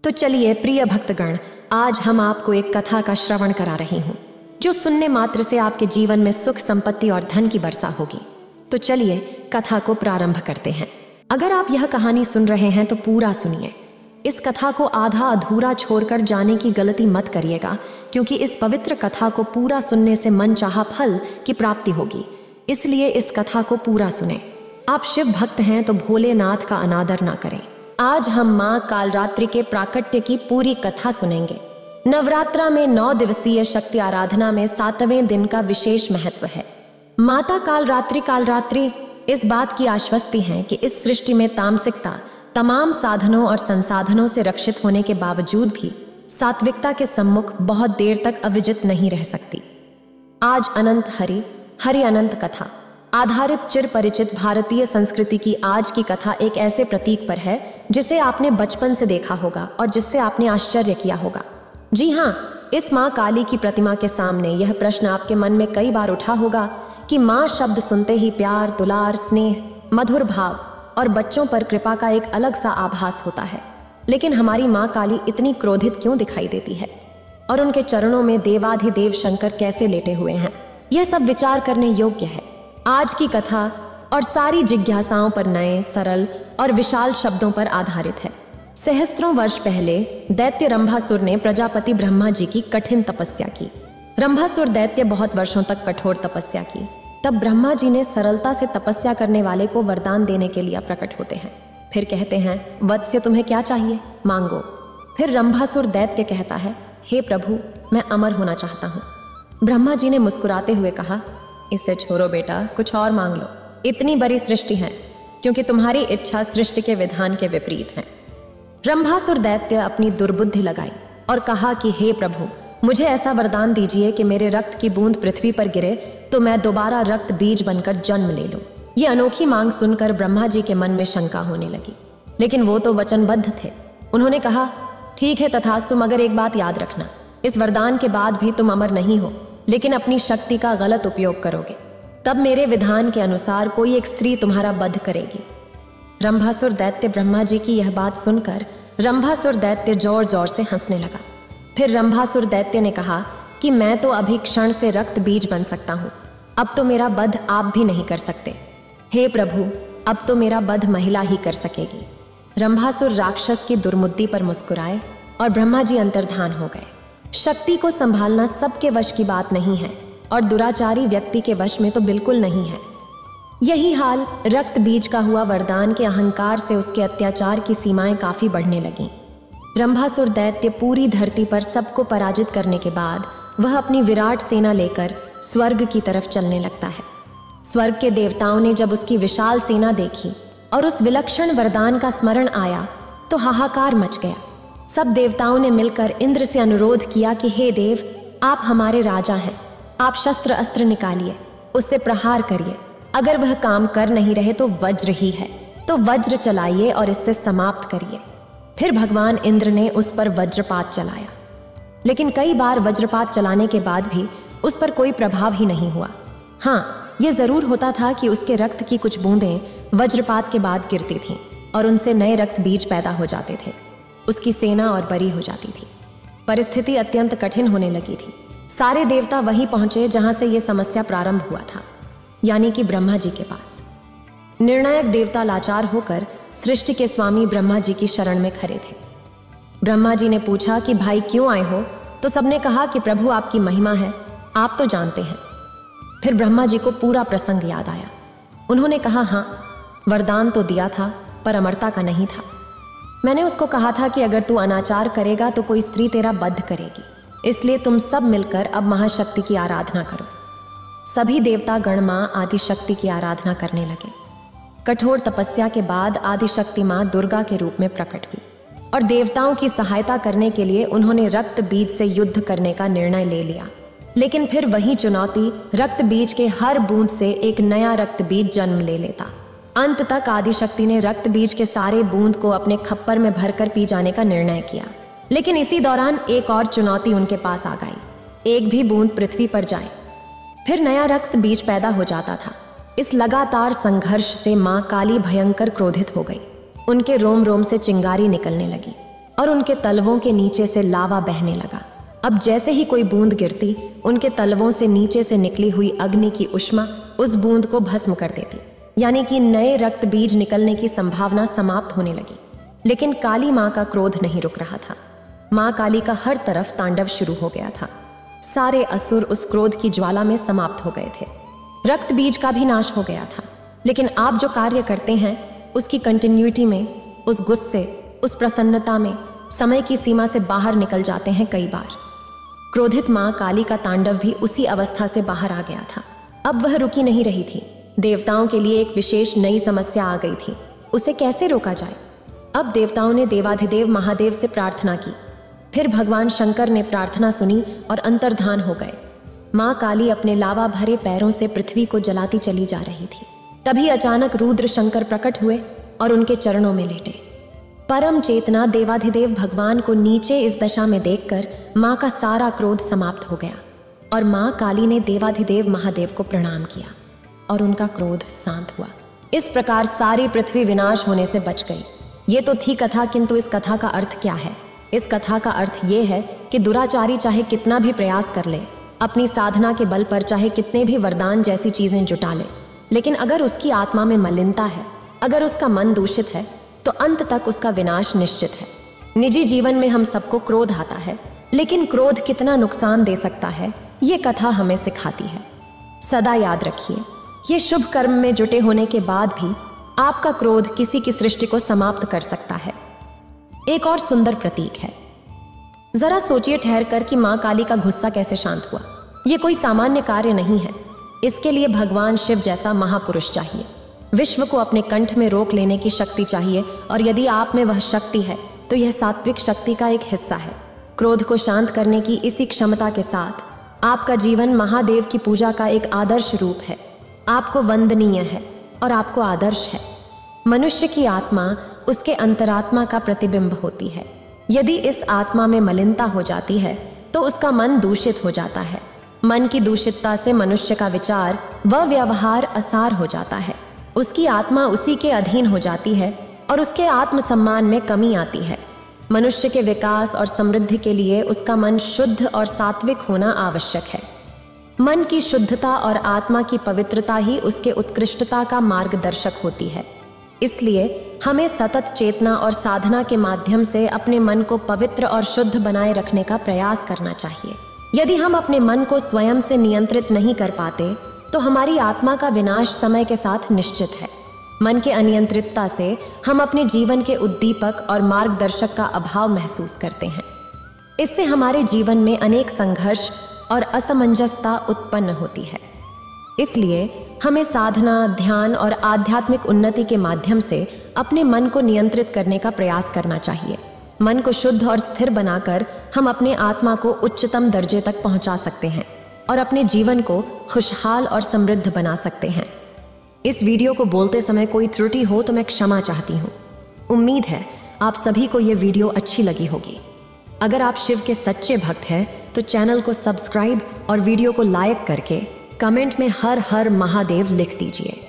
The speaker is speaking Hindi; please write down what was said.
तो चलिए प्रिय भक्तगण, आज हम आपको एक कथा का श्रवण करा रही हूँ जो सुनने मात्र से आपके जीवन में सुख, संपत्ति और धन की वर्षा होगी। तो चलिए कथा को प्रारंभ करते हैं। अगर आप यह कहानी सुन रहे हैं तो पूरा सुनिए। इस कथा को आधा अधूरा छोड़कर जाने की गलती मत करिएगा, क्योंकि इस पवित्र कथा को पूरा सुनने से मन चाहा फल की प्राप्ति होगी। इसलिए इस कथा को पूरा सुने। आप शिव भक्त हैं तो भोलेनाथ का अनादर ना करें। आज हम माँ कालरात्रि के प्राकट्य की पूरी कथा सुनेंगे। नवरात्रा में 9 दिवसीय शक्ति आराधना में 7वें दिन का विशेष महत्व है। माता कालरात्रि इस बात की आश्वस्ति है कि इस सृष्टि में तामसिकता तमाम साधनों और संसाधनों से रक्षित होने के बावजूद भी सात्विकता के सम्मुख बहुत देर तक अविजित नहीं रह सकती। आज अनंत हरि अनंत कथा आधारित चिर परिचित भारतीय संस्कृति की आज की कथा एक ऐसे प्रतीक पर है जिसे आपने बचपन से देखा होगा और जिससे आपने आश्चर्य किया होगा। जी हाँ, इस माँ काली की प्रतिमा के सामने यह प्रश्न आपके मन में कई बार उठा होगा कि माँ शब्द सुनते ही प्यार, दुलार, स्नेह, मधुर भाव और बच्चों पर कृपा का एक अलग सा आभास होता है। लेकिन हमारी माँ काली इतनी क्रोधित क्यों दिखाई देती है और उनके चरणों में देवाधिदेव शंकर कैसे लेटे हुए हैं? यह सब विचार करने योग्य है। आज की कथा और सारी जिज्ञासाओं पर नए, सरल और विशाल शब्दों पर आधारित है। सहस्त्रों वर्ष पहले दैत्य रंभासुर ने प्रजापति ब्रह्मा जी की कठिन तपस्या की। रंभासुर दैत्य बहुत वर्षों तक कठोर तपस्या की। तब ब्रह्मा जी ने सरलता से तपस्या करने वाले को वरदान देने के लिए प्रकट होते हैं। फिर कहते हैं, वत्स्य तुम्हें क्या चाहिए, मांगो। फिर रंभासुर दैत्य कहता है, हे प्रभु, मैं अमर होना चाहता हूँ। ब्रह्मा जी ने मुस्कुराते हुए कहा, इसे छोड़ो बेटा, कुछ और मांग लो। इतनी बड़ी सृष्टि है क्योंकि तुम्हारी इच्छा सृष्टि के विधान के विपरीत है। रंभासुर दैत्य अपनी दुर्बुद्धि लगाई और कहा कि हे प्रभु, मुझे ऐसा वरदान दीजिए कि मेरे रक्त की बूंद पृथ्वी पर गिरे तो मैं दोबारा रक्त बीज बनकर जन्म ले लूं। ये अनोखी मांग सुनकर ब्रह्मा जी के मन में शंका होने लगी, लेकिन वो तो वचनबद्ध थे। उन्होंने कहा, ठीक है तथास्तु, मगर एक बात याद रखना, इस वरदान के बाद भी तुम अमर नहीं हो, लेकिन अपनी शक्ति का गलत उपयोग करोगे। तब मेरे विधान के अनुसार कोई एक स्त्री तुम्हारा वध करेगी। रंभासुर दैत्य ब्रह्मा जी की यह बात सुनकर रंभासुर दैत्य जोर जोर से हंसने लगा। फिर रंभासुर दैत्य ने कहा कि मैं तो अभी क्षण से रक्त बीज बन सकता हूँ, अब तो मेरा वध आप भी नहीं कर सकते। हे प्रभु, अब तो मेरा वध महिला ही कर सकेगी। रंभासुर राक्षस की दुर्मुद्दी पर मुस्कुराए और ब्रह्मा जी अंतर्धान हो गए। शक्ति को संभालना सबके वश की बात नहीं है और दुराचारी व्यक्ति के वश में तो बिल्कुल नहीं है। यही हाल रक्त बीज का हुआ। वरदान के अहंकार से उसके अत्याचार की सीमाएं काफी बढ़ने लगीं। रंभासुर दैत्य पूरी धरती पर सबको पराजित करने के बाद वह अपनी विराट सेना लेकर स्वर्ग की तरफ चलने लगता है। स्वर्ग के देवताओं ने जब उसकी विशाल सेना देखी और उस विलक्षण वरदान का स्मरण आया तो हाहाकार मच गया। सब देवताओं ने मिलकर इंद्र से अनुरोध किया कि हे देव, आप हमारे राजा हैं, आप शस्त्र अस्त्र निकालिए, उससे प्रहार करिए। अगर वह काम कर नहीं रहे तो वज्र ही है, तो वज्र चलाइए और इससे समाप्त करिए। फिर भगवान इंद्र ने उस पर वज्रपात चलाया, लेकिन कई बार वज्रपात चलाने के बाद भी उस पर कोई प्रभाव ही नहीं हुआ। हाँ, यह जरूर होता था कि उसके रक्त की कुछ बूंदें वज्रपात के बाद गिरती थीं और उनसे नए रक्त बीज पैदा हो जाते थे। उसकी सेना और बरी हो जाती थी। परिस्थिति अत्यंत कठिन होने लगी थी। सारे देवता वहीं पहुंचे जहां से यह समस्या प्रारंभ हुआ था, यानी कि ब्रह्मा जी के पास। निर्णायक देवता लाचार होकर सृष्टि के स्वामी ब्रह्मा जी की शरण में खड़े थे। ब्रह्मा जी ने पूछा कि भाई क्यों आए हो? तो सबने कहा कि प्रभु आपकी महिमा है, आप तो जानते हैं। फिर ब्रह्मा जी को पूरा प्रसंग याद आया। उन्होंने कहा, हाँ, वरदान तो दिया था पर अमरता का नहीं था। मैंने उसको कहा था कि अगर तू अनाचार करेगा तो कोई स्त्री तेरा वध करेगी, इसलिए तुम सब मिलकर अब महाशक्ति की आराधना करो। सभी देवता गण माँ आदिशक्ति की आराधना करने लगे। कठोर तपस्या के बाद आदिशक्ति माँ दुर्गा के रूप में प्रकट हुई और देवताओं की सहायता करने के लिए उन्होंने रक्त बीज से युद्ध करने का निर्णय ले लिया। लेकिन फिर वही चुनौती, रक्त बीज के हर बूंद से एक नया रक्त बीज जन्म ले लेता। अंत तक आदिशक्ति ने रक्त बीज के सारे बूंद को अपने खप्पर में भरकर पी जाने का निर्णय किया। लेकिन इसी दौरान एक और चुनौती उनके पास आ गई, एक भी बूंद पृथ्वी पर जाए। फिर नया रक्त बीज पैदा हो जाता था। इस लगातार संघर्ष से माँ काली भयंकर क्रोधित हो गई। उनके रोम रोम से चिंगारी निकलने लगी। और उनके तलवों के नीचे से लावा बहने लगा। अब जैसे ही कोई बूंद गिरती, उनके तलवों से नीचे से निकली हुई अग्नि की उष्मा उस बूंद को भस्म कर देती, यानी कि नए रक्त बीज निकलने की संभावना समाप्त होने लगी। लेकिन काली माँ का क्रोध नहीं रुक रहा था। माँ काली का हर तरफ तांडव शुरू हो गया था। सारे असुर उस क्रोध की ज्वाला में समाप्त हो गए थे। रक्त बीज का भी नाश हो गया था। लेकिन आप जो कार्य करते हैं उसकी कंटिन्यूटी में, उस गुस्से, उस प्रसन्नता में समय की सीमा से बाहर निकल जाते हैं कई बार। क्रोधित माँ काली का तांडव भी उसी अवस्था से बाहर आ गया था। अब वह रुकी नहीं रही थी। देवताओं के लिए एक विशेष नई समस्या आ गई थी। उसे कैसे रोका जाए? अब देवताओं ने देवाधिदेव महादेव से प्रार्थना की। फिर भगवान शंकर ने प्रार्थना सुनी और अंतर्धान हो गए। माँ काली अपने लावा भरे पैरों से पृथ्वी को जलाती चली जा रही थी। तभी अचानक रुद्र शंकर प्रकट हुए और उनके चरणों में लेटे। परम चेतना देवाधिदेव भगवान को नीचे इस दशा में देखकर माँ का सारा क्रोध समाप्त हो गया और माँ काली ने देवाधिदेव महादेव को प्रणाम किया और उनका क्रोध शांत हुआ। इस प्रकार सारी पृथ्वी विनाश होने से बच गई। ये तो थी कथा, किंतु इस कथा का अर्थ क्या है? इस कथा का अर्थ ये है कि दुराचारी चाहे कितना भी प्रयास कर ले, अपनी साधना के बल पर चाहे कितने भी वरदान जैसी चीजें जुटा ले, लेकिन अगर उसकी आत्मा में मलिनता है, अगर उसका मन दूषित है, तो अंत तक उसका विनाश निश्चित है। निजी जीवन में हम सबको क्रोध आता है, लेकिन क्रोध कितना नुकसान दे सकता है ये कथा हमें सिखाती है। सदा याद रखिए, ये शुभ कर्म में जुटे होने के बाद भी आपका क्रोध किसी की सृष्टि को समाप्त कर सकता है। एक और सुंदर प्रतीक है। जरा सोचिए ठहर कर कि माँ काली का गुस्सा कैसे शांत हुआ। ये कोई सामान्य कार्य नहीं है। इसके लिए भगवान शिव जैसा महापुरुष चाहिए। विश्व को अपने कंठ में रोक लेने की शक्ति चाहिए, और यदि आप में वह शक्ति है तो यह सात्विक शक्ति का एक हिस्सा है। क्रोध को शांत करने की इसी क्षमता के साथ आपका जीवन महादेव की पूजा का एक आदर्श रूप है। आपको वंदनीय है और आपको आदर्श है। मनुष्य की आत्मा उसके अंतरात्मा का प्रतिबिंब होती है। यदि इस आत्मा में मलिनता हो जाती है तो उसका मन दूषित हो जाता है। मन की दूषितता से मनुष्य का विचार व व्यवहार असार हो जाता है। उसकी आत्मा उसी के अधीन हो जाती है और उसके आत्मसम्मान में कमी आती है। मनुष्य के विकास और समृद्धि के लिए उसका मन शुद्ध और सात्विक होना आवश्यक है। मन की शुद्धता और आत्मा की पवित्रता ही उसके उत्कृष्टता का मार्गदर्शक होती है। इसलिए हमें सतत चेतना और साधना के माध्यम से अपने मन को पवित्र और शुद्ध बनाए रखने का प्रयास करना चाहिए। यदि हम अपने मन को स्वयं से नियंत्रित नहीं कर पाते तो हमारी आत्मा का विनाश समय के साथ निश्चित है। मन के अनियंत्रितता से हम अपने जीवन के उद्दीपक और मार्गदर्शक का अभाव महसूस करते हैं। इससे हमारे जीवन में अनेक संघर्ष और असमंजसता उत्पन्न होती है। इसलिए हमें साधना, ध्यान और आध्यात्मिक उन्नति के माध्यम से अपने मन को नियंत्रित करने का प्रयास करना चाहिए। मन को शुद्ध और स्थिर बनाकर हम अपने आत्मा को उच्चतम दर्जे तक पहुंचा सकते हैं और अपने जीवन को खुशहाल और समृद्ध बना सकते हैं। इस वीडियो को बोलते समय कोई त्रुटि हो तो मैं क्षमा चाहती हूँ। उम्मीद है आप सभी को ये वीडियो अच्छी लगी होगी। अगर आप शिव के सच्चे भक्त हैं तो चैनल को सब्सक्राइब और वीडियो को लाइक करके कमेंट में हर हर महादेव लिख दीजिए।